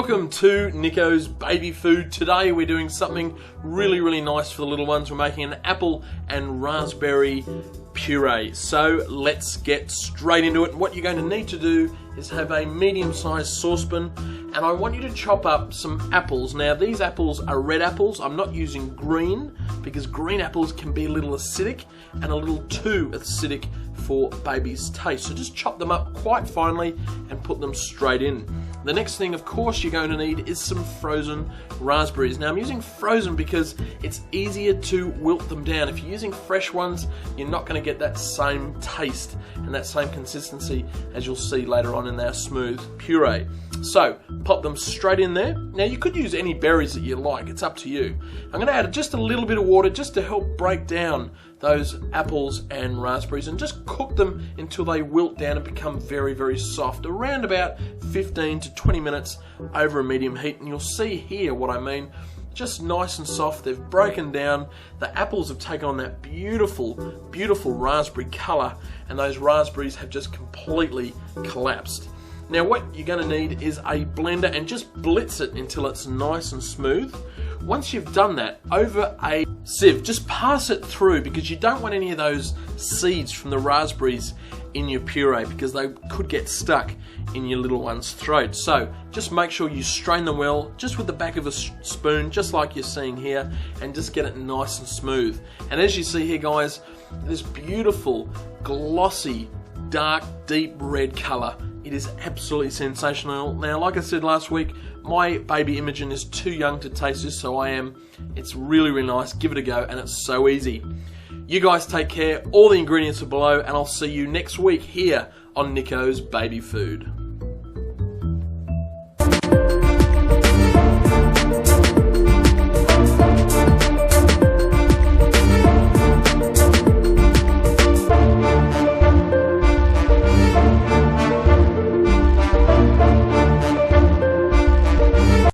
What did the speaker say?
Welcome to NICKO'S baby food. Today we're doing something really nice for the little ones. We're making an apple and raspberry puree. So let's get straight into it. What you're going to need to do is have a medium-sized saucepan, and I want you to chop up some apples. Now these apples are red apples. I'm not using green because green apples can be a little acidic and a little too acidic for baby's taste. So just chop them up quite finely and put them straight in. The next thing, of course, you're going to need is some frozen raspberries. Now I'm using frozen because it's easier to wilt them down. If you're using fresh ones, you're not going to get that same taste and that same consistency as you'll see later on in our smooth puree. So pop them straight in there. Now you could use any berries that you like, it's up to you. I'm going to add just a little bit of water just to help break down those apples and raspberries and just cook them until they wilt down and become very soft, around about 15 to 20 minutes over a medium heat. And you'll see here what I mean, just nice and soft. They've broken down, the apples have taken on that beautiful raspberry colour, and those raspberries have just completely collapsed. Now what you're going to need is a blender, and just blitz it until it's nice and smooth. Once you've done that, over a sieve, just pass it through, because you don't want any of those seeds from the raspberries in your puree, because they could get stuck in your little one's throat. So just make sure you strain them well, just with the back of a spoon, just like you're seeing here, and just get it nice and smooth. And as you see here, guys, this beautiful, glossy, dark, deep red colour. It is absolutely sensational. Now, like I said last week, my baby Imogen is too young to taste this, so I am. It's really nice. Give it a go, and it's so easy. You guys take care. All the ingredients are below, and I'll see you next week here on NICKO'S Baby Food.